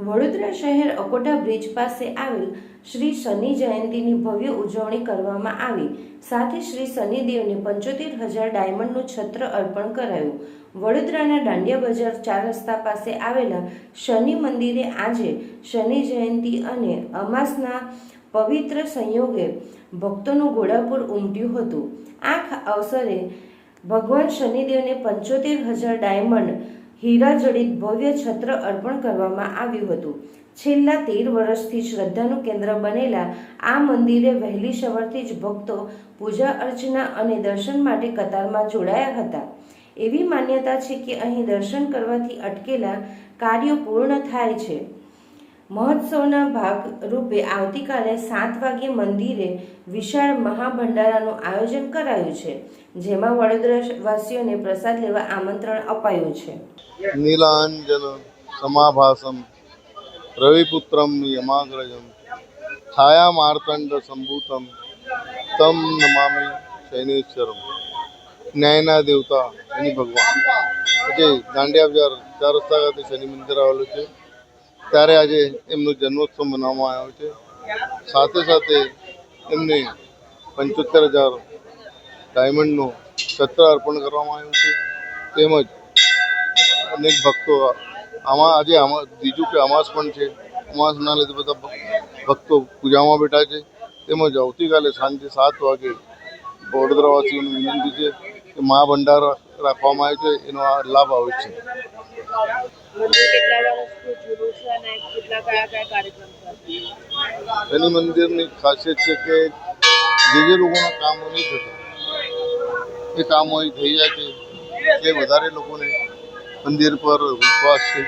વડોદરા શહેર અકોટા બ્રિજ પાસે આવેલ શ્રી શનિ જયંતીની ભવ્ય ઉજવણી કરવામાં આવી। સાથે શ્રી શનિદેવને 75,000 ડાયમંડનું છત્ર અર્પણ કરાયું। વડોદરાના દાંડિયા બજાર 4 રસ્તા પાસે આવેલા શનિ મંદિરે આજે શનિ જયંતી અને અમાસના પવિત્ર સંયોગે ભક્તોનું ઘોડાપુર ઉમટ્યું હતું। આ અવસરે ભગવાન શનિદેવને 75,000 ડાયમંડ હીરા જડિત ભવ્ય છત્ર અર્પણ કરવામાં આવ્યું હતું। છેલ્લા 13 વર્ષથી શ્રદ્ધાનું કેન્દ્ર બનેલા આ મંદિરે વહેલી સવારથી જ ભક્તો પૂજા અર્ચના અને દર્શન માટે કતારમાં જોડાયા હતા। એવી માન્યતા છે કે અહીં દર્શન કરવાથી અટકેલા કાર્યો પૂર્ણ થાય છે। મહોત્સવના ભાગરૂપે આવતીકાલે 7 વાગ્યે મંદિરે વિશાળ મહાભંડારાનું આયોજન કરાયું છે, જેમાં વડોદરાવાસીઓને પ્રસાદ લેવા આમંત્રણ અપાયું છે। નીલાંજન સમાભાસમ રવિપુત્રમ યમાગ્રજમ છાયા માર્તંડ સંભૂતમ તમ નમામિ શૈનેશ્વરમ। ન્યાયના દેવતા શનિ ભગવાન આજે દાંડિયા બજાર 4 રસ્તા ખાતે શનિ મંદિર આવેલું છે, ત્યારે આજે એમનો જન્મોત્સવ મનાવવામાં આવ્યો છે। સાથે સાથે એમને 75,000 ડાયમંડનું છત્ર અર્પણ કરવામાં આવ્યું છે। તેમજ અનેક ભક્તો આજે બીજું કે અમાસ પણ છે, અમાસના લીધે બધા ભક્તો પૂજામાં બેઠા છે। તેમજ આવતીકાલે સાંજે 7 વાગે વડોદરાવાસીઓને વિનંતી છે કે મહાભંડાર રાખવામાં આવે છે, એનો આ લાભ આવે છે। શનિ મંદિરની ખાસિયત છે કે જે લોકોના કામો નહીં થતા એ કામો અહીં થઈ જાય છે, એટલે વધારે લોકોને મંદિર પર વિશ્વાસ છે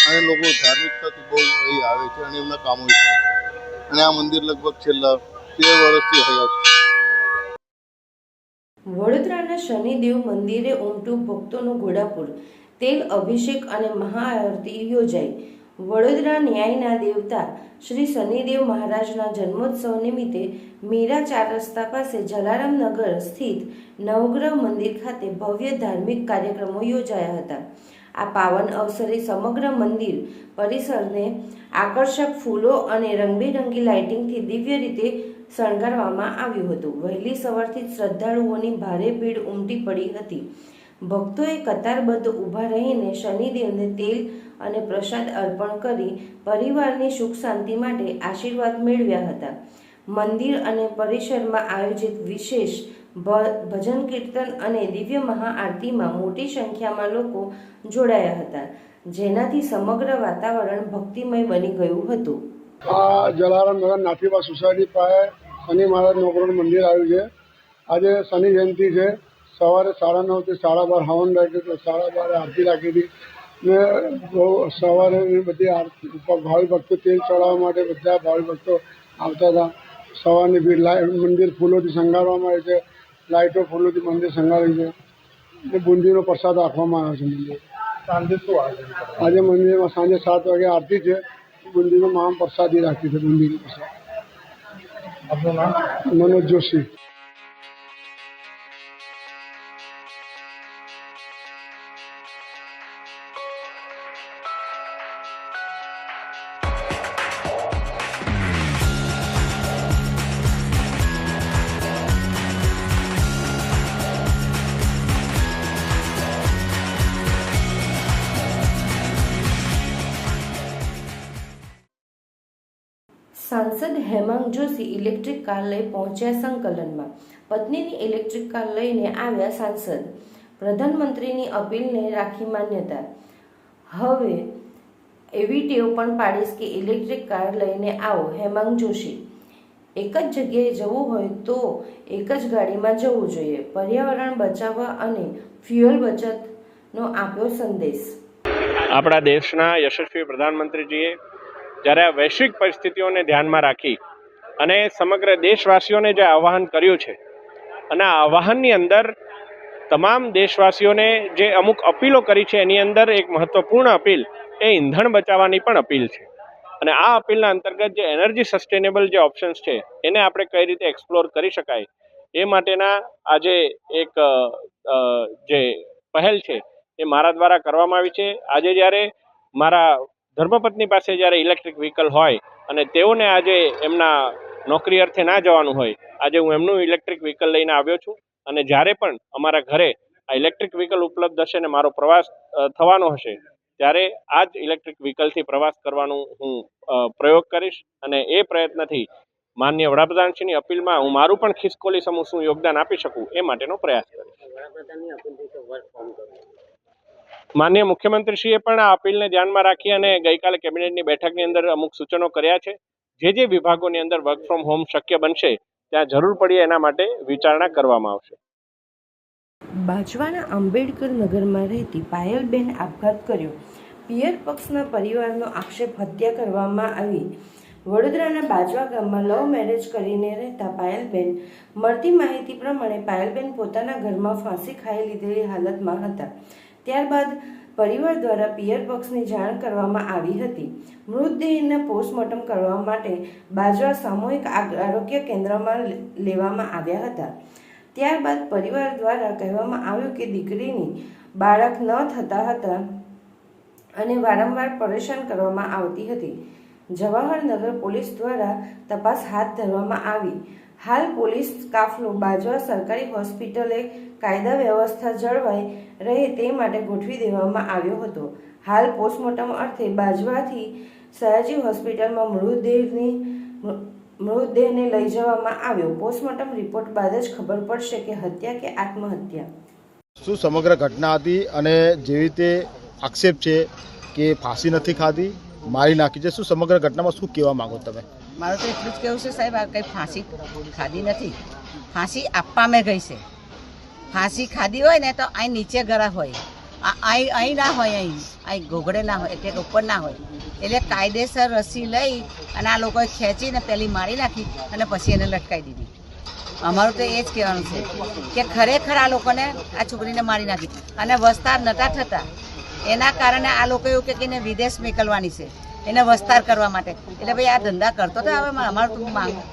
અને લોકો ધાર્મિકતાથી બહુ અહીં આવે છે અને એમના કામો થાય છે અને આ મંદિર લગભગ છેલ્લા 13 વર્ષથી હયાત છે। વડોદરાના શનિદેવ મંદિરે ઉમટ્યું ભક્તોનું ઘોડાપુર, તેલ અભિષેક અને મહાઆરતી યોજાઈ। વડોદરા ન્યાયના દેવતા શ્રી શનિદેવ મહારાજના જન્મોત્સવ નિમિત્તે મીરા 4 રસ્તા પાસે જલારામનગર સ્થિત નવગ્રહ મંદિર ખાતે ભવ્ય ધાર્મિક કાર્યક્રમો યોજાયા હતા। આ પાવન અવસરે સમગ્ર મંદિર પરિસરને આકર્ષક ફૂલો અને રંગબેરંગી લાઇટિંગથી દિવ્ય રીતે શણગારવામાં આવ્યું હતું। વહેલી સવારથી જ શ્રદ્ધાળુઓની ભારે ભીડ ઉમટી પડી હતી। ભક્તોએ કતારબદ્ધ ઊભા રહીને શનિદેવને તેલ અને પ્રસાદ અર્પણ કરી પરિવારની સુખ શાંતિ માટે આશીર્વાદ મેળવ્યા હતા। મંદિર અને પરિસરમાં આયોજિત વિશેષ ભજન કીર્તન અને દિવ્ય મહાઆરતીમાં મોટી સંખ્યામાં લોકો જોડાયા હતા, જેનાથી સમગ્ર વાતાવરણ ભક્તિમય બની ગયું હતું। આ જલારામનગર નાથીબા સોસાયટી પાસે શનિ મહારાજ નવગ્રહ મંદિર આવ્યું છે। આજે શનિ જયંતિ છે। સવારે 9:30 થી 12:30 હવન રાખ્યું તો 12:30 આરતી રાખી હતી ને સવારે બધી આરતી ભાવિ ભક્તો તેલ ચડાવવા માટે બધા ભાવિ ભક્તો આવતા હતા। સવારની ભીડ મંદિર ફૂલોથી શણગારવામાં આવે છે, લાઇટો ફૂલોથી મંદિર શણગાર્યું છે ને બુંદીનો પ્રસાદ રાખવામાં આવ્યો છે। મંદિર સાંજે શું આજે મંદિરમાં સાંજે 7 વાગે આરતી છે, બુંદીનો મહાપ્રસાદી રાખી છે। બુંદીનો પ્રસાદ। આપનું નામ? મનોજ જોશી। સાંસદ હેમાંગ જોશી ઇલેક્ટ્રિક કાર લઈ પહોંચ્યા સંકલનમાં। પત્નીની ઇલેક્ટ્રિક કાર લઈને આવ્યા સાંસદ, પ્રધાનમંત્રીની અપીલને રાખી માન્યતા। હવે એવી ટેવ પણ પાડીશ કે ઇલેક્ટ્રિક કાર લઈને આવો: હેમાંગ જોશી। એક જ જગ્યાએ જવું હોય તો એક જ ગાડીમાં જવું જોઈએ, પર્યાવરણ બચાવવા અને ફ્યુઅલ બચતનો આપ્યો સંદેશ। આપણા દેશના યશસ્વી પ્રધાનમંત્રીજીએ જ્યારે આ વૈશ્વિક પરિસ્થિતિઓને ધ્યાનમાં રાખી અને સમગ્ર દેશવાસીઓને જે આહ્વાન કર્યું છે અને આ આહ્વાનની અંદર તમામ દેશવાસીઓને જે અમુક અપીલો કરી છે, એની અંદર એક મહત્વપૂર્ણ અપીલ એ ઈંધણ બચાવવાની પણ અપીલ છે। અને આ અપીલના અંતર્ગત જે એનર્જી સસ્ટેનેબલ જે ઓપ્શન્સ છે એને આપણે કઈ રીતે એક્સપ્લોર કરી શકાય એ માટેના આજે એક જે પહેલ છે એ મારા દ્વારા કરવામાં આવી છે। આજે જ્યારે મારા ધર્મપત્ની પાસે જ્યારે ઇલેક્ટ્રિક વ્હીકલ હોય અને તેઓને આજે એમના નોકરી અર્થે ના જવાનું હોય, આજે હું એમનું ઇલેક્ટ્રિક વ્હીકલ લઈને આવ્યો છું અને જ્યારે પણ અમારા ઘરે આ ઇલેક્ટ્રિક વ્હીકલ ઉપલબ્ધ હશે ને મારો પ્રવાસ થવાનો હશે ત્યારે આ જ ઇલેક્ટ્રિક વ્હીકલથી પ્રવાસ કરવાનું હું પ્રયોગ કરીશ અને એ પ્રયત્નથી માનનીય વડાપ્રધાનશ્રીની અપીલમાં હું મારું પણ ખિસકોલી સમૂહ શું યોગદાન આપી શકું એ માટેનો પ્રયાસ કરીશ. માનનીય મુખ્યમંત્રીશ્રીએ પણ આ અપીલને ધ્યાનમાં રાખી અને ગઈકાલે કેબિનેટની બેઠકની અંદર અમુક સૂચનો કર્યા છે. જે વિભાગોની અંદર વર્ક ફ્રોમ હોમ શક્ય બનશે ત્યાં જરૂર પડીએ એના માટે વિચારણા કરવામાં આવશે. બાજવાના આંબેડકર નગરમાં રહેતી પાયલબેન આપઘાત કર્યો. પિયર પક્ષના પરિવારનો આક્ષેપ હત્યા કરવામાં આવી. વડોદરાના બાજવા ગામમાં લવ મેરેજ કરીને રહેતા પાયલબેન, મળતી માહિતી પ્રમાણે પાયલબેન પોતાના ઘરમાં ફાંસી ખાઈ લીધેલી હાલતમાં હતા. ત્યારબાદ પરિવાર દ્વારા પિયર પક્ષની જાણ કરવામાં આવી હતી. મૃતદેહના પોસ્ટમોર્ટમ કરવા માટે બાજવા સામૂહિક આરોગ્ય કેન્દ્રમાં લેવામાં આવ્યા હતા. ત્યારબાદ પરિવાર દ્વારા કહેવામાં આવ્યું કે દીકરીની બાળક ન થતા હતા અને વારંવાર પરેશાન કરવામાં આવતી હતી. જવાહરનગર પોલીસ દ્વારા તપાસ હાથ ધરવામાં આવી. હાલ પોલીસ કાફલો બાજવા સરકારી હોસ્પિટલે કાયદા વ્યવસ્થા જળવાઈ રહે તે માટે ગોઠવી દેવામાં આવ્યો હતો. હાલ પોસ્ટમોર્ટમ અર્થે બાજવાથી સયાજી હોસ્પિટલમાં મૃતદેહને લઈ જવામાં આવ્યો. પોસ્ટમોર્ટમ રિપોર્ટ બાદ જ ખબર પડશે કે હત્યા કે આત્મહત્યા. શું સમગ્ર ઘટના હતી અને જેવી રીતે આક્ષેપ છે કે ફાંસી નથી ખાધી, મારી નાખી છે, શું સમગ્ર ઘટનામાં શું કહેવા માંગો તમે? મારું તો એટલું જ કહેવું છે સાહેબ, આ કંઈ ફાંસી ખાધી નથી. ફાંસી આપવામાં ગઈ છે. ફાંસી ખાધી હોય ને તો અહીં નીચે ગળા હોય, અહીં ના હોય, અહીં ઘોઘડે ના હોય, એટલે ઉપર ના હોય. એટલે કાયદેસર રસી લઈ અને આ લોકોએ ખેંચીને પહેલી મારી નાખી અને પછી એને લટકાવી દીધી. અમારું તો એ જ કહેવાનું છે કે ખરેખર આ લોકોને આ છોકરીને મારી નાખી અને વસ્તાર નતા થતા એના કારણે આ લોકો એવું કે એને વિદેશ મોકલવાની છે, એને વસ્તાર કરવા માટે. એટલે ભાઈ આ ધંધા કરતો તો હવે અમારું તો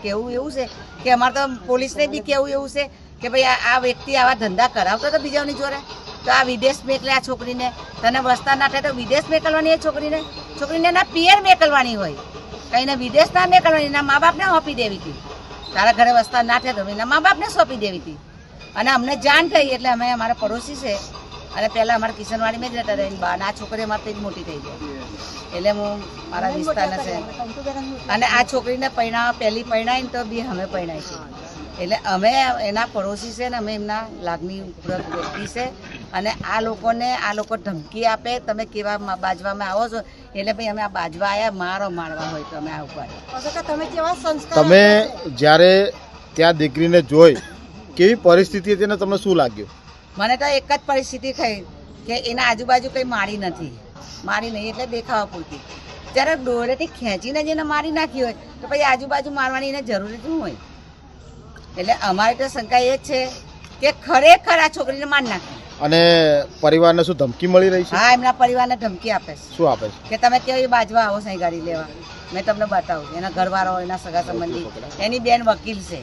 કહેવું એવું છે કે અમારે તો પોલીસને બી કહેવું એવું છે કે ભાઈ આ વ્યક્તિ આવા ધંધા કરાવતો તો બીજાની જોડે, તો આ વિદેશ મોકલે આ છોકરીને. તને વસ્તાર ના થાય તો વિદેશ મોકલવાની એ છોકરીને એના પિયર મોકલવાની હોય, કંઈને વિદેશ ના મોકલવાની, એના મા બાપને સોંપી દેવી હતી. તારા ઘરે વસ્તાર ના થાય તો એના મા બાપને સોંપી દેવી હતી. અને અમને જાણ થઈ એટલે અમે અમારા પડોશી છે અને પહેલાં અમારા કિશનવાડીમાં જ રહેતા હતા. આ છોકરી અમારે તે જ મોટી થઈ ગઈ એટલે હું મારા વિસ્તારના છે. અને આ છોકરીને પહેલી પરણાવીને તો બી અમે પરણાવી છે. એટલે અમે એના પડોશી છે ને અમે એમના લાગણી પૂર્વક વ્યક્તિ છે. અને આ લોકો ધમકી આપે તમે કેવા બાજવામાં આવો છો, એટલે ભાઈ અમે આ બાજવા આવ્યા મારવા હોય તો અમે આ ઉપર. તમે જ્યારે ત્યાં દીકરીને જોઈ કેવી પરિસ્થિતિ હતી ને તમને શું લાગ્યું? મને તો એક જ પરિસ્થિતિ થઈ કે એના આજુબાજુ કંઈ મારી નહીં એટલે દેખાવા પૂરતી. જ્યારે દોરેથી ખેંચીને જેને મારી નાખી હોય તો પછી આજુબાજુ મારવાની એને જરૂરી શું હોય? એટલે અમારી તો શંકા એ જ છે કે ખરેખર આ છોકરીને મારી નાખી. અને પરિવારને શું ધમકી મળી રહી છે? હા, એમના પરિવારને ધમકી આપે છે. શું આપે છે? કે તમે કેવી બાજવા આવો સહી ગાડી લેવા, મેં તમને બતાવું. એના ઘરવાળો, એના સગા સંબંધી, એની બેન વકીલ છે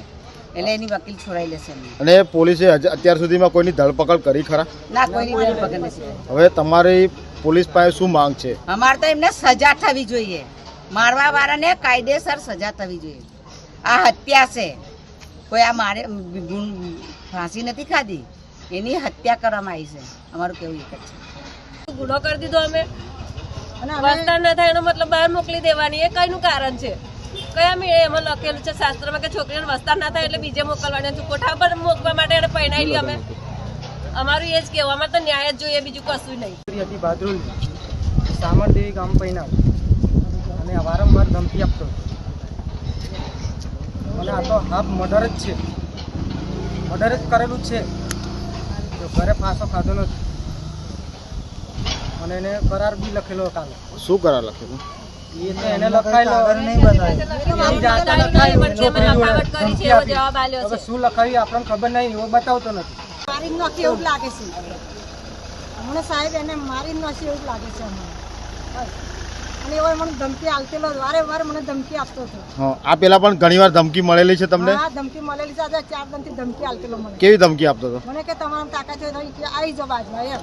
એટલે એની વકીલ છોડાઈ લેશે. અને પોલીસે અત્યાર સુધીમાં કોઈની ધરપકડ કરી ખરા? ના, કોઈની ધરપકડ નથી. હવે તમારી પોલીસ પાસે શું માંગ છે? અમારે તો એમને સજા થવી જોઈએ. મારવા વાળાને કાયદેસર સજા થવી જોઈએ. આ હત્યા છે, કોઈ આ મારે ફાંસી નથી ખાધી, એની હત્યા કરવામાં આવી છે. અમારું કેવું એક જ છે. ગુનો કરી દીધો અમે, વસ્તાર ના થાય એનો મતલબ બહાર મોકલી દેવાની, એ કઈનું કારણ છે? કયા મેળે એમાં લખેલું છે શાસ્ત્રમાં કે છોકરીને વસ્તાર ના થાય એટલે બીજે મોકલવાની, કોઠા પર મોકવા માટે એને પરણાવી અમે. અમારું એ જ કહેવું, અમારે તો ન્યાય જ જોઈએ, બીજું કશું નહીં. હતી ભાદરુલ સામરદેવી ગામ પૈના અને વારંવાર ધમકી આપતો અને આ તો હાફ મર્ડર જ છે, મર્ડર જ કરેલું જ છે. તો ઘરે ફાંસો ખાધો નથી અને એને કરાર બી લખેલો કાલે. શું કરાર લખેલું? એ તો એને લખાયેલો નહીં બતાવ્યું. શું લખાવ્યું આપણને ખબર નહીં, એવો બતાવતો નથી. મારી નાખી એવું લાગે છે મને સાહેબ, એને મારી નાખી એવું લાગે છે અમને. અને એવો મને ધમકી આપતેલો, વારે મને ધમકી આપતો હતો. આ પેલા પણ ઘણીવાર ધમકી મળેલી છે તમને? હા, ધમકી મળેલી છે. આજે 4 દિનથી ધમકી આપતેલો મને. કેવી ધમકી આપતો હતો? મને કે તમારા તાકાત હોય તો આવી જાવ બાજવા એમ.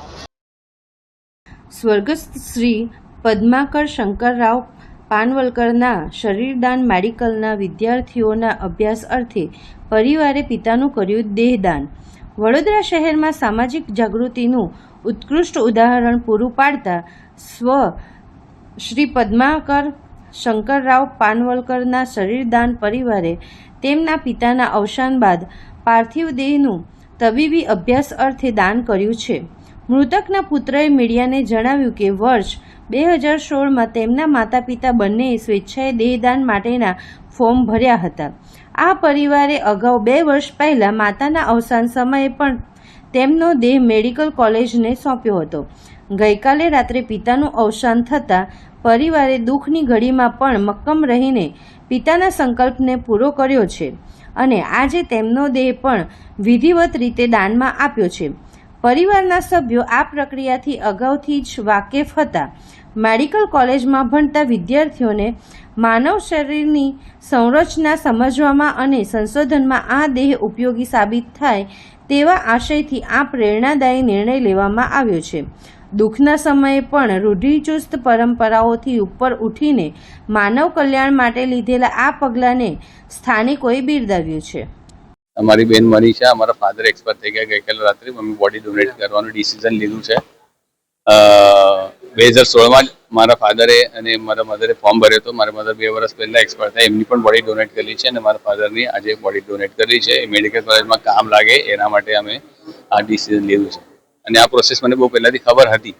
સ્વર્ગસ્થ શ્રી પદ્માકર શંકરરાવ પાનવલકરના શરીરદાન મેડિકલના વિદ્યાર્થીઓના અભ્યાસ અર્થે પરિવારે પિતાનું કર્યું દેહદાન. વડોદરા શહેરમાં સામાજિક જાગૃતિનું ઉત્કૃષ્ટ ઉદાહરણ પૂરું પાડતા શ્રી પદ્માકર શંકરરાવ પાનવલકરના શરીરદાન પરિવારે તેમના પિતાના અવસાન બાદ પાર્થિવ દેહનું તબીબી અભ્યાસ અર્થે દાન કર્યું છે. મૃતકના પુત્રએ મીડિયાને જણાવ્યું કે વર્ષ 2016માં તેમના માતા પિતા બંનેએ સ્વેચ્છાએ દેહદાન માટેના ફોર્મ ભર્યા હતા. આ પરિવારે અગાઉ 2 વર્ષ પહેલાં માતાના અવસાન સમયે પણ તેમનો દેહ મેડિકલ કોલેજને સોંપ્યો હતો. ગઈકાલે રાત્રે પિતાનું અવસાન થતાં પરિવારે દુઃખની ઘડીમાં પણ મક્કમ રહીને પિતાના સંકલ્પને પૂરો કર્યો છે અને આજે તેમનો દેહ પણ વિધિવત રીતે દાનમાં આપ્યો છે. પરિવારના સભ્યો આ પ્રક્રિયાથી અગાઉથી જ વાકેફ હતા. મેડિકલ કોલેજમાં ભણતા વિદ્યાર્થીઓને માનવ શરીરની સંરચના સમજવામાં અને સંશોધનમાં આ દેહ ઉપયોગી સાબિત થાય તેવા આશયથી આ પ્રેરણાદાયી નિર્ણય લેવામાં આવ્યો છે. દુઃખના સમયે પણ રૂઢિચુસ્ત પરંપરાઓથી ઉપર ઉઠીને માનવ કલ્યાણ માટે લીધેલા આ પગલાંને સ્થાનિકોએ બિરદાવ્યું છે. અમારી બેન મનીષા, અમારા ફાધર એક્સપાયર થઈ ગયા ગઈકાલે રાત્રે. મમ્મી બોડી ડોનેટ કરવાનું ડિસિઝન લીધું છે. 2016માં મારા ફાધરે અને મારા મધરે ફોર્મ ભર્યો હતો. મારા મધર 2 વર્ષ પહેલાં એક્સપાયર થયા. એમની પણ બોડી ડોનેટ કરી છે અને મારા ફાધરની આજે બોડી ડોનેટ કરી છે. મેડિકલ કોલેજમાં કામ લાગે એના માટે અમે આ ડિસિઝન લીધું છે અને આ પ્રોસેસ મને બહુ પહેલાંથી ખબર હતી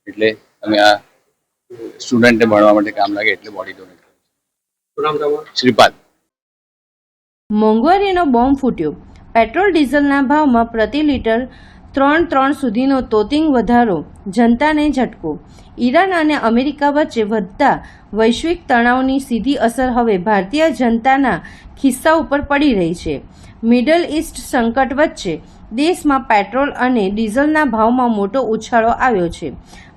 એટલે અમે આ સ્ટુડન્ટને ભણવા માટે કામ લાગે એટલે બોડી ડોનેટ કરી. શ્રીપાદ. મોંઘવારીનો બોમ્બ ફૂટ્યો. પેટ્રોલ ડીઝલના ભાવમાં પ્રતિ લીટર 3 સુધીનો તોતિંગ વધારો, જનતાને ઝટકો. ઈરાન અને અમેરિકા વચ્ચે વધતા વૈશ્વિક તણાવની સીધી અસર હવે ભારતીય જનતાના ખિસ્સા ઉપર પડી રહી છે. મિડલ ઈસ્ટ સંકટ વચ્ચે દેશમાં પેટ્રોલ અને ડીઝલના ભાવમાં મોટો ઉછાળો આવ્યો છે.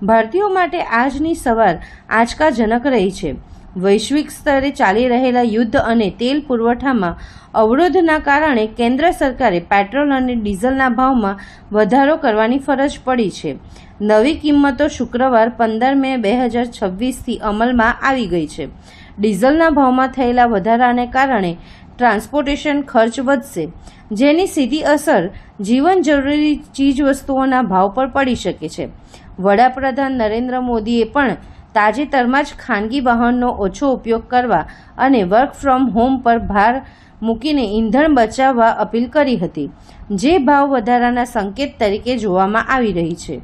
ભારતીયો માટે આજની સવાર આંચકાજનક રહી છે. વૈશ્વિક સ્તરે ચાલી રહેલા યુદ્ધ અને તેલ પુરવઠામાં અવરોધના કારણે કેન્દ્ર સરકારે પેટ્રોલ અને ડીઝલના ભાવમાં વધારો કરવાની ફરજ પડી છે. નવી કિંમતો શુક્રવાર 15 મે 2026થી અમલમાં આવી ગઈ છે. ડીઝલના ભાવમાં થયેલા વધારાને કારણે ટ્રાન્સપોર્ટેશન ખર્ચ વધશે, જેની સીધી અસર જીવન જરૂરી ચીજવસ્તુઓના ભાવ પર પડી શકે છે. વડાપ્રધાન નરેન્દ્ર મોદીએ પણ તાજેતરમાં જ ખાનગી વાહનનો ઓછો ઉપયોગ કરવા અને વર્ક ફ્રોમ હોમ પર ભાર મૂકીને ઈંધણ બચાવવા અપીલ કરી હતી, જે ભાવ વધારાના સંકેત તરીકે જોવામાં આવી રહી છે.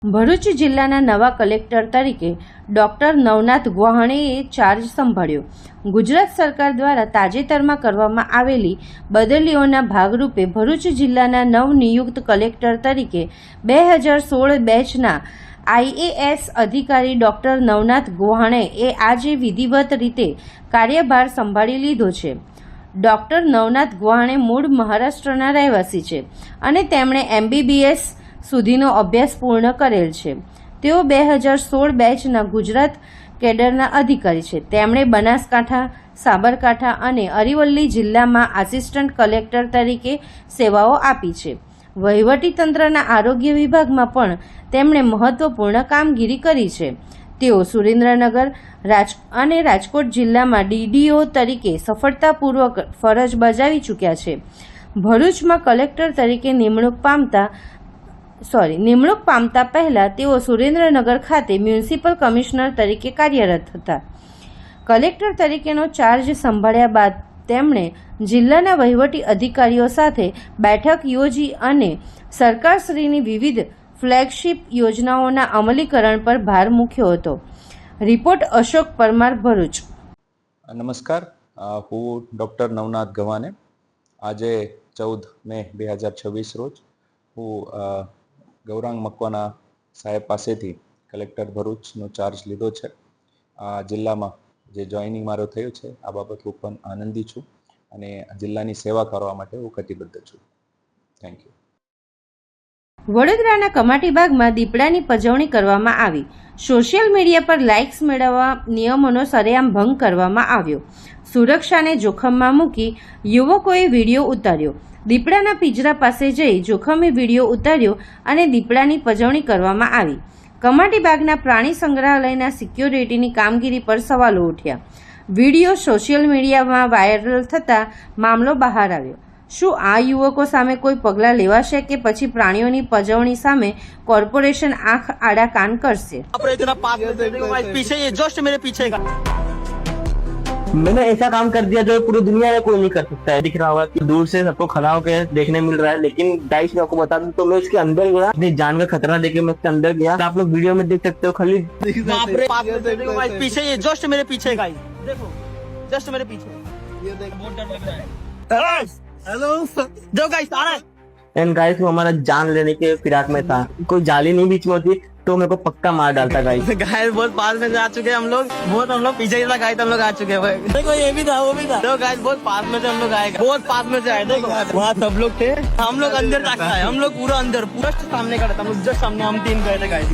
ભરૂચ જિલ્લાના નવા કલેક્ટર તરીકે ડોક્ટર નવનાથ ગોહાણેએ ચાર્જ સંભાળ્યો. ગુજરાત સરકાર દ્વારા તાજેતરમાં કરવામાં આવેલી બદલીઓના ભાગરૂપે ભરૂચ જિલ્લાના નવનિયુક્ત કલેક્ટર તરીકે 2016 બેચના IAS અધિકારી ડોક્ટર નવનાથ ગોહાણેએ આજે વિધિવત રીતે કાર્યભાર સંભાળી લીધો છે. ડોક્ટર નવનાથ ગોહાણે મૂળ મહારાષ્ટ્રના રહેવાસી છે અને તેમણે MBBS સુધીનો અભ્યાસ પૂર્ણ કરેલ છે. તેઓ 2016 બેચના ગુજરાત કેડરના અધિકારી છે. તેમણે બનાસકાંઠા, સાબરકાંઠા અને અરવલ્લી જિલ્લામાં આસિસ્ટન્ટ કલેક્ટર તરીકે સેવાઓ આપી છે. વહીવટીતંત્રના આરોગ્ય વિભાગમાં પણ તેમણે મહત્વપૂર્ણ કામગીરી કરી છે. તેઓ સુરેન્દ્રનગર અને રાજકોટ જિલ્લામાં DDO તરીકે સફળતાપૂર્વક ફરજ બજાવી ચૂક્યા છે. ભરૂચમાં કલેક્ટર તરીકે નિમણૂક પામતા પહેલા તેઓ સુરેન્દ્રનગર ખાતે મ્યુનિસિપલ કમિશનર તરીકે કાર્યરત હતા. કલેક્ટર તરીકેનો ચાર્જ સંભાળ્યા બાદ તેમણે જિલ્લાના વહીવટી અધિકારીઓ સાથે બેઠક યોજી અને સરકારશ્રીની વિવિધ ફ્લેગશિપ યોજનાઓના અમલીકરણ પર ભાર મૂક્યો હતો. રિપોર્ટ અશોક પરમાર, ભરૂચ. નમસ્કાર, હું ડૉક્ટર નવનાથ ગવાને. આજે 14 મે 2026 રોજ હું ગૌરાંગ મકવાના સાહેબ પાસેથી કલેક્ટર ભરૂચનો ચાર્જ લીધો છે. આ જિલ્લામાં જે જોઈનિંગ મારો થયું છે આ બાબત હું પણ આનંદી છું અને જિલ્લાની સેવા કરવા માટે હું કટિબદ્ધ છું. Thank you. વડોદરાના કમાટીબાગમાં દીપડાની પજવણી કરવામાં આવી. સોશિયલ મીડિયા પર લાઇક્સ મેળવવા નિયમોનો સરેઆમ ભંગ કરવામાં આવ્યો. સુરક્ષાને જોખમમાં મૂકી યુવકોએ વિડીયો ઉતાર્યો. દીપડાના પિંજરા પાસે જઈ જોખમી વિડીયો ઉતાર્યો અને દીપડાની પજવણી કરવામાં આવી. કમાટીબાગના પ્રાણી સંગ્રહાલયના સિક્યોરિટીની કામગીરી પર સવાલો ઉઠ્યા. વિડીયો સોશિયલ મીડિયામાં વાયરલ થતાં મામલો બહાર આવ્યો. શું આ યુવકો સામે કોઈ પગલાં લેવાશે કે પછી પ્રાણીઓની પજવણી સામે કોર્પોરેશન આંખ આડા કાન કરશે? मैंने ऐसा काम कर दिया जो पूरी दुनिया में कोई नहीं कर सकता है. दिख रहा होगा कि दूर से सबको खड़ा होकर देखने मिल रहा है, लेकिन गाइस मैं आपको बता दूं तो मैं उसके अंदर गया, अपनी जान का खतरा देके मैं उसके अंदर गया. तो आप लोग वीडियो में देख सकते हो. खाली पीछे ये जस्ट मेरे पीछे गाइस देखो, जस्ट मेरे पीछे ये देख, बहुत डर लग रहा है. हेलो जो गाइस आ रहा है एंड गाइस वो हमारा जान लेने के फिराक में था. कोई जाली नहीं बीच में होती तो मेरे को पक्का मार डालता गाइस. गाइस बहुत पास में आ चुके हैं हम लोग, बहुत हम लोग पीछे ही गाइस हम लोग आ चुके हैं. देखो ये भी था वो भी था. तो गाइस बहुत पास में से हम लोग आए, बहुत पास में से आए. देखो वहाँ सब लोग थे, हम लोग अंदर तक आए, हम लोग पूरा अंदर पूरा सामने खड़े थे. हम लोग जस्ट सामने हम 3 गए थे गाइस.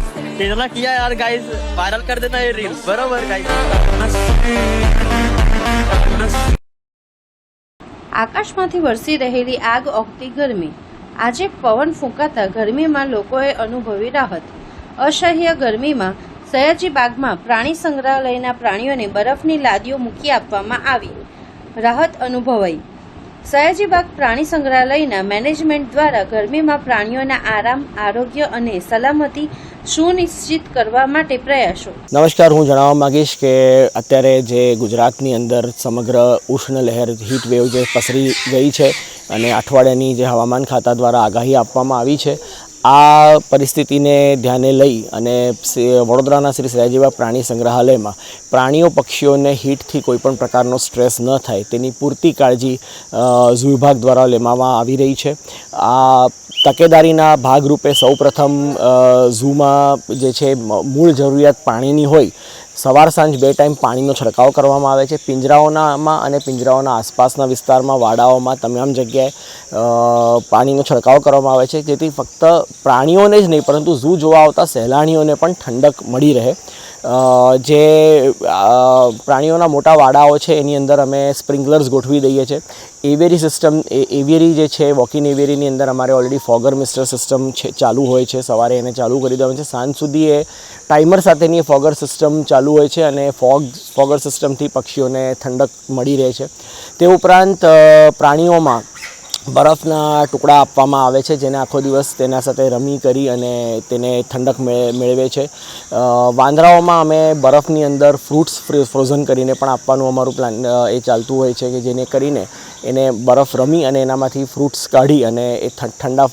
इतना किया यार गाइस, वायरल कर देना ये रील बराबर गाइस. આકાશમાંથી વરસી રહેલી આગ ઓગતી ગરમી. આજે પવન ફૂંકાતા ગરમીમાં લોકોએ અનુભવી રાહત. અસહ્ય ગરમીમાં સયાજીબાગમાં પ્રાણી સંગ્રહાલયના પ્રાણીઓને બરફની લાદીઓ મૂકી આપવામાં આવી. રાહત અનુભવાઈ. સયાજીબાગ પ્રાણી સંગ્રહાલયના મેનેજમેન્ટ દ્વારા ગરમીમાં પ્રાણીઓના આરામ, આરોગ્ય અને સલામતી સુનિશ્ચિત કરવા માટે પ્રયાસો. નમસ્કાર, હું જણાવવા માંગીશ કે અત્યારે જે ગુજરાતની અંદર સમગ્ર ઉષ્ણ લહેર હીટ વેવ જે પસરી ગઈ છે અને અઠવાડિયાની જે હવામાન ખાતા દ્વારા આગાહી આપવામાં આવી છે, આ પરિસ્થિતિને ધ્યાને લઈ અને વડોદરાના શ્રી સયાજીબાગ પ્રાણી સંગ્રહાલયમાં પ્રાણીઓ પક્ષીઓને હીટથી કોઈપણ પ્રકારનો સ્ટ્રેસ ન થાય તેની પૂરતી કાળજી ઝૂ વિભાગ દ્વારા લેવામાં આવી રહી છે. આ તકેદારીના ભાગરૂપે સૌપ્રથમ ઝૂમાં જે છે મૂળ જરૂરિયાત પાણીની હોય, સવાર સાંજ 2 ટાઈમ પાણીનો છંટકાવ કરવામાં આવે છે. પિંજરાઓનામાં અને પિંજરાઓના આસપાસના વિસ્તારમાં, વાડાઓમાં તમામ જગ્યાએ પાણીનો છંટકાવ કરવામાં આવે છે, જેથી ફક્ત પ્રાણીઓને જ નહીં પરંતુ ઝૂ જોવા આવતા સહેલાણીઓને પણ ઠંડક મળી રહે. જે પ્રાણીઓના મોટા વાડાઓ છે એની અંદર અમે સ્પ્રિંકલર્સ ગોઠવી દઈએ છીએ. એવિયરી સિસ્ટમ, એવિયરી જે છે વોકિન એવિયરીની અંદર અમારે ઓલરેડી ફોગર મિસ્ટર સિસ્ટમ છે ચાલુ હોય છે. સવારે એને ચાલુ કરી દેવાનું છે, સાંજ સુધી એ ટાઈમર સાથેની ફોગર સિસ્ટમ ચાલુ હોય છે અને ફોગર સિસ્ટમથી પક્ષીઓને ઠંડક મળી રહે છે. તે ઉપરાંત પ્રાણીઓમાં બરફના ટુકડા આપવામાં આવે છે, જેને આખો દિવસ તેના સાથે રમી કરી અને તેને ઠંડક મેળવે છે. વાંદરાઓમાં અમે બરફની અંદર ફ્રૂટ્સ ફ્રોઝન કરીને પણ આપવાનું અમારું પ્લાન એ ચાલતું હોય છે, કે જેને કરીને એને બરફ રમી અને એનામાંથી ફ્રૂટ્સ કાઢી અને એ ઠંડા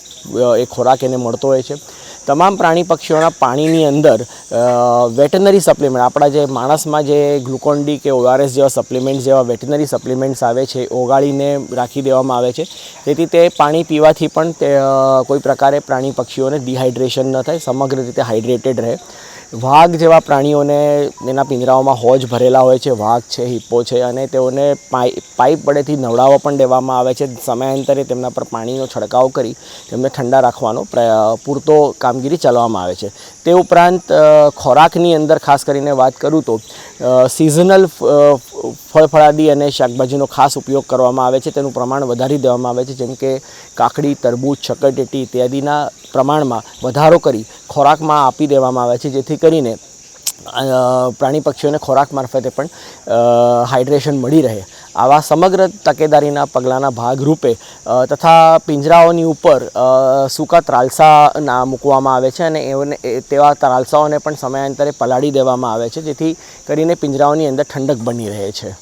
એ ખોરાક એને મળતો હોય છે. તમામ પ્રાણી પક્ષીઓના પાણીની અંદર વેટનરી સપ્લિમેન્ટ, આપણા જે માણસમાં જે ગ્લુકોન ડી કે ORS જેવા સપ્લિમેન્ટ જેવા વેટનરી સપ્લિમેન્ટ્સ આવે છે ઓગાળીને રાખી દેવામાં આવે છે, તેથી તે પાણી પીવાથી પણ તે કોઈ પ્રકારે પ્રાણી પક્ષીઓને ડિહાઇડ્રેશન ન થાય, સમગ્ર રીતે હાઇડ્રેટેડ રહે. વાઘ જેવા પ્રાણીઓને એના પિંજરાઓમાં હોજ ભરેલા હોય છે, વાઘ છે, હિપ્પો છે, અને તેઓને પાઇપ વડેથી નવડાવવા પણ દેવામાં આવે છે. સમયાંતરે તેમના પર પાણીનો છંટકાવ કરી તેમને ઠંડા રાખવાનો પૂરતો કામગીરી ચલાવવામાં આવે છે. તે ઉપરાંત ખોરાકની અંદર ખાસ કરીને વાત કરું તો સિઝનલ ફળફળાદી અને શાકભાજીનો ખાસ ઉપયોગ કરવામાં આવે છે. તેનું પ્રમાણ વધારી દેવામાં આવે છે, જેમ કે કાકડી, તરબૂચ, શક્કરટેટી ઇત્યાદિના પ્રમાણમાં વધારો કરી ખોરાકમાં આપી દેવામાં આવે છે, જેથી કરીને પ્રાણી પક્ષીઓને ખોરાક મારફતે પણ હાઇડ્રેશન મળી રહે. આવા સમગ્ર તકેદારીના પગલાંના ભાગરૂપે તથા પિંજરાઓની ઉપર સૂકા ત્રાલસા મૂકવામાં આવે છે, અને તેવા ત્રાલસાઓને પણ સમયાંતરે પલાળી દેવામાં આવે છે, જેથી કરીને પિંજરાઓની અંદર ઠંડક બની રહે છે.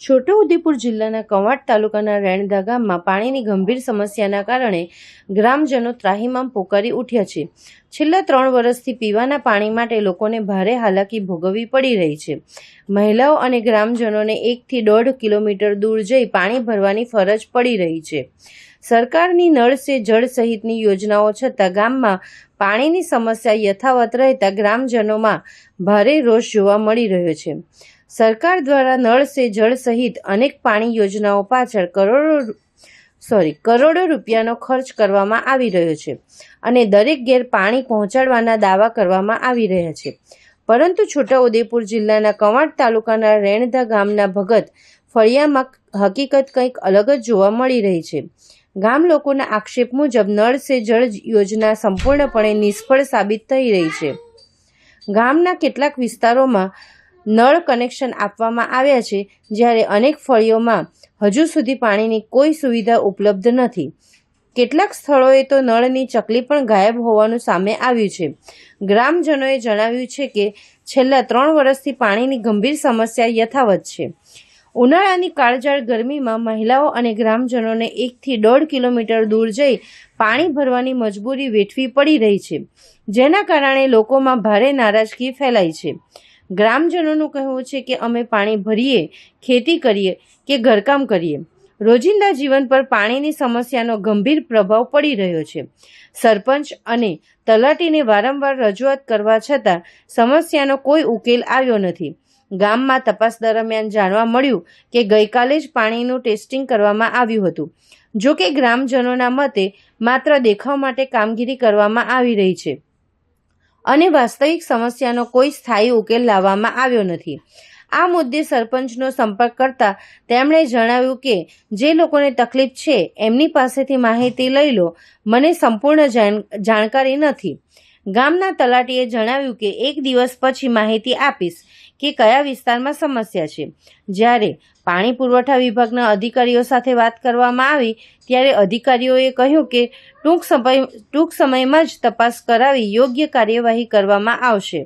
છોટાઉદેપુર જિલ્લાના કવાંટ તાલુકાના રેણધા ગામમાં પાણીની ગંભીર સમસ્યાના કારણે ગ્રામજનો ત્રાહિમામ પોકારી ઉઠ્યા છે. છેલ્લા 3 વર્ષથી પીવાના પાણી માટે લોકોને ભારે હાલાકી ભોગવવી પડી રહી છે. મહિલાઓ અને ગ્રામજનોને 1 થી 1.5 કિલોમીટર દૂર જઈ પાણી ભરવાની ફરજ પડી રહી છે. સરકારની નળ સે જળ સહિતની યોજનાઓ છતાં ગામમાં પાણીની સમસ્યા યથાવત રહેતા ગ્રામજનોમાં ભારે રોષ જોવા મળી રહ્યો છે. સરકાર દ્વારા નળ સે જળ સહિત અનેક પાણી યોજનાઓ પાછળ કરોડો રૂપિયાનો ખર્ચ કરવામાં આવી રહ્યો છે અને દરેક ઘેર પાણી પહોંચાડવાના દાવા કરવામાં આવી રહ્યા છે. પરંતુ છોટાઉદેપુર જિલ્લાના કવાંટ તાલુકાના રેણધા ગામના ભગત ફળિયામાં હકીકત કંઈક અલગ જ જોવા મળી રહી છે. ગામ લોકોના આક્ષેપ મુજબ નળ સે જળ યોજના સંપૂર્ણપણે નિષ્ફળ સાબિત થઈ રહી છે. ગામના કેટલાક વિસ્તારોમાં નળ કનેક્શન આપવામાં આવ્યા છે, જ્યારે અનેક ફળિયોમાં હજુ સુધી પાણીની કોઈ સુવિધા ઉપલબ્ધ નથી. કેટલાક સ્થળોએ તો નળની ચકલી પણ ગાયબ હોવાનું સામે આવ્યું છે. ગ્રામજનોએ જણાવ્યું છે કે છેલ્લા 3 વર્ષથી પાણીની ગંભીર સમસ્યા યથાવત છે. ઉનાળાની કાળઝાળ ગરમીમાં મહિલાઓ અને ગ્રામજનોને 1 થી 1.5 કિલોમીટર દૂર જઈ પાણી ભરવાની મજબૂરી વેઠવી પડી રહી છે, જેના કારણે લોકોમાં ભારે નારાજગી ફેલાઈ છે. ગ્રામજનોનું કહેવું છે કે અમે પાણી ભરીએ, ખેતી કરીએ કે ઘરકામ કરીએ, રોજિંદા જીવન પર પાણીની સમસ્યાનો ગંભીર પ્રભાવ પડી રહ્યો છે. સરપંચ અને તલાટીને વારંવાર રજૂઆત કરવા છતાં સમસ્યાનો કોઈ ઉકેલ આવ્યો નથી. ગામમાં તપાસ દરમિયાન જાણવા મળ્યું કે ગઈકાલે જ પાણીનું ટેસ્ટિંગ કરવામાં આવ્યું હતું. જો કે ગ્રામજનોના મતે માત્ર દેખાવ માટે કામગીરી કરવામાં આવી રહી છે અને વાસ્તવિક સમસ્યાનો કોઈ સ્થાયી ઉકેલ લાવવામાં આવ્યો નથી. આ મુદ્દે સરપંચનો સંપર્ક કરતા તેમણે જણાવ્યું કે જે લોકોને તકલીફ છે એમની પાસેથી માહિતી લઈ લો, મને સંપૂર્ણ જાણકારી નથી. ગામના તલાટીએ જણાવ્યું કે એક દિવસ પછી માહિતી આપીશ કે કયા વિસ્તારમાં સમસ્યા છે. જ્યારે પાણી પુરવઠા વિભાગના અધિકારીઓ સાથે વાત કરવામાં આવી ત્યારે અધિકારીઓએ કહ્યું કે ટૂંક સમયમાં જ તપાસ કરાવી યોગ્ય કાર્યવાહી કરવામાં આવશે.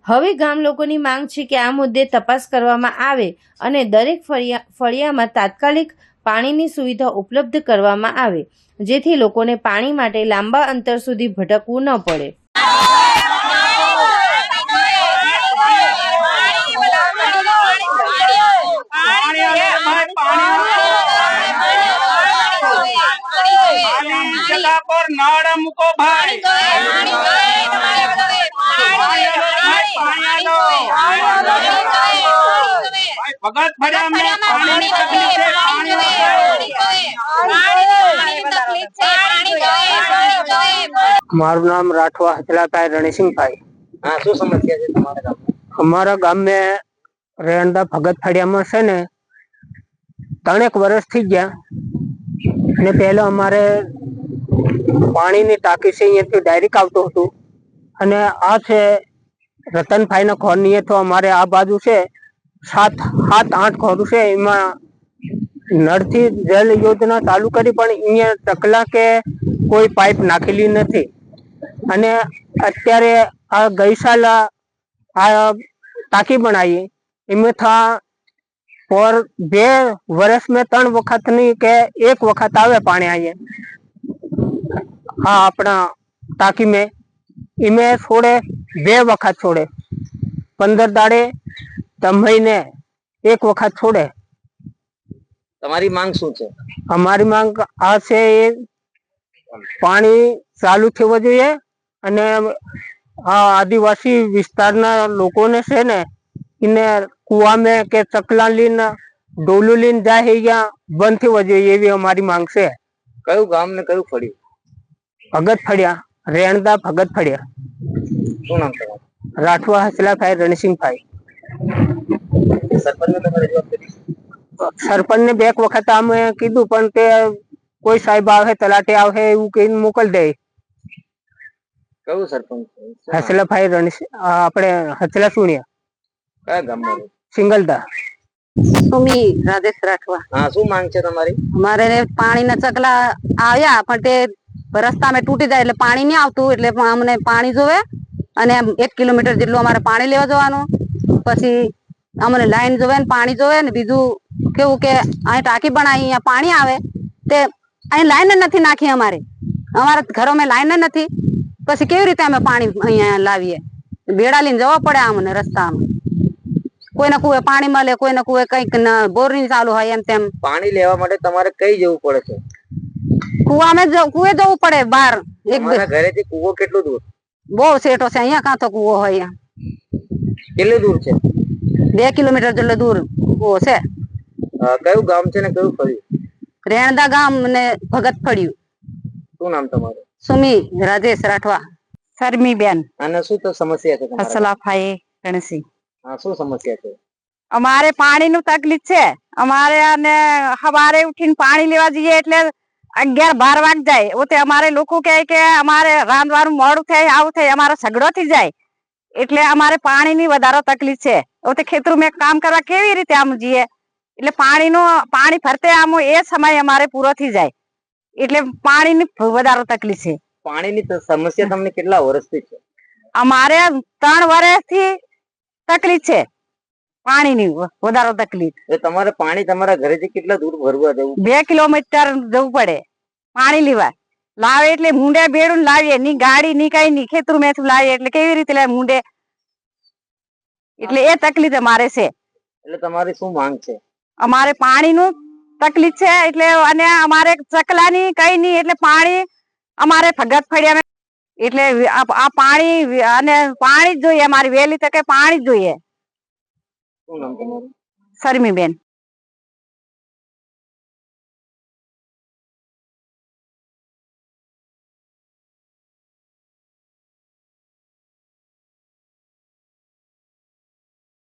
હવે ગામ લોકોની માંગ છે કે આ મુદ્દે તપાસ કરવામાં આવે અને દરેક ફળિયામાં તાત્કાલિક પાણીની સુવિધા ઉપલબ્ધ કરવામાં આવે, જેથી લોકોને પાણી માટે લાંબા અંતર સુધી ભટકવું ન પડે. મારું નામ રાઠવા હચલાભાઈ રણસિંહભાઈ. હા, શું સમસ્યા છે તમારા ગામમાં? અમારા ગામમાં રેણદા ભગત ફળિયામાં છે ને 3 વર્ષ થઈ ગયા ને પહેલા અમારે પાણીની ટાંકી છે અહીંયાથી ડાયરેક્ટ આવતું હતું અને આ છે રતનભાઈના ઘરની તો અમારે આ બાજુ છે 7-8 ઘર છે, એમાં નળથી જલ યોજના ચાલુ કરી પણ અહીંયા ટકલા કે કોઈ પાઇપ નાખેલી નથી. અને અત્યારે આ ગઈ સાલ આ ટાંકી બનાવી એમાં થા પર 2 વર્ષ में 3 વખત ની કે 1 વખત આવે પાણી અહીંયા હા આપણા ટાંકી में इमें छोड़े 2 વખત छोड़े 15 દાડે મહિને 1 વખત छोड़े. તમારી માંગ શું છે? અમારી માંગ આ છે પાણી ચાલુ થવું જોઈએ અને આ આદિવાસી વિસ્તારના લોકોને છે ને એને કુવામાં કે ચકલા લઈને ડોલું લઈને જાય અહીંયા બંધ થવું જોઈએ એવી અમારી માંગ છે. કયું ગામ ને કયું ફળ્યું? ભગત ફળિયા, રેણદા ભગત ફળિયા. શું નામ તમારું? રાઠવા હચલાભાઈ રણસિંહભાઈ. સરપંચને 2 વખત અમે કીધું પણ તે કોઈ સાહેબ આવે તલાટી આવે એવું કહીને મોકલી દે. કયું સરપંચ? હચલાભાઈ આપણે હચલા સુણિયા. કયા ગામમાં? સિંગલદા. સુમી રાજેશ રાઠવા. હા, શું માંગ છે તમારી? અમારે પાણીના ચકલા આવ્યા પણ તે રસ્તામાં તૂટી જાય એટલે પાણી નહીં આવતું, એટલે અમને પાણી જોવે અને 1 કિલોમીટર જેટલું અમારે પાણી લેવા જવાનું. પછી અમને લાઈન જોવે ને પાણી જોવે ને બીજું કેવું કે અહીં ટાંકી બનાવી અહીંયા પાણી આવે તે અહીં લાઈન નથી નાખી. અમારા ઘરોમાં લાઈન નથી, પછી કેવી રીતે અમે પાણી અહીંયા લાવીએ? બેડા લઈને જવા પડે અમને રસ્તામાં. કોઈને કુએ પાણી મળે, કોઈને કુએ કઈક બોરની ચાલુ હોય એમ તેમ. પાણી લેવા માટે તમારે કઈ જવું પડે છે? કુએ જવું પડે બહાર. ઘરેથી કુવો કેટલું દૂર? બહુ સેટો છે અહીંયા. કાં તો કુવો હોય કેટલું દૂર છે? 2 કિલોમીટર જેટલો દૂર કુવો છે. કયું ગામ છે ને કયું ફળ્યું? રેણદા ગામ ને ભગત ફળ્યું. શું નામ તમારું? સુમી રાજેશ રાઠવા. શર્મી બેન. અને શું તો સમસ્યા છે? હસલાભાઈ ગણસિંહ. હા, શું સમસ્યા છે? અમારે પાણી નું તકલીફ છે. અમારે અને સવારે ઉઠીને પાણી લેવા જઈએ એટલે 11-12 વાગ જાય. ઓતે અમારે લોકો કહે કે અમારે રાંધવાનું મોડું થાય, આવું થાય, અમારો ઝઘડો થઈ જાય. એટલે અમારે પાણીની વધારે તકલીફ છે. ઓતે ખેતરમાં કામ કરવા કેવી રીતે આમ જઈએ? એટલે પાણી ફરતે આમ એ સમય અમારે પૂરો થઈ જાય એટલે પાણીની વધારે તકલીફ છે. પાણીની સમસ્યા તમને કેટલા વર્ષથી છે? અમારે 3 વર્ષથી તકલીફ છે પાણીની વધારે તકલીફ. તમારે પાણી તમારા ઘરેથી કેટલા દૂર ભરવા જવું? 2 કિલોમીટર જવું પડે પાણી લેવા. લાવે એટલે મુંડે બેડું લાવીએ, ની ગાડી ની કઈ ની ખેતરું મેં લાવીએ એટલે કેવી રીતે લાવે મુંડે? એટલે એ તકલીફ અમારે છે. એટલે તમારી શું માંગ છે? અમારે પાણીનું તકલીફ છે એટલે અને અમારે ચકલાની કઈ નહીં એટલે પાણી અમારે ભગત ફળિયામાં એટલે આ પાણી અને પાણી જ જોઈએ અમારી વહેલી તકે પાણી જ જોઈએ. શું નામ તમારું? શર્મીબેન.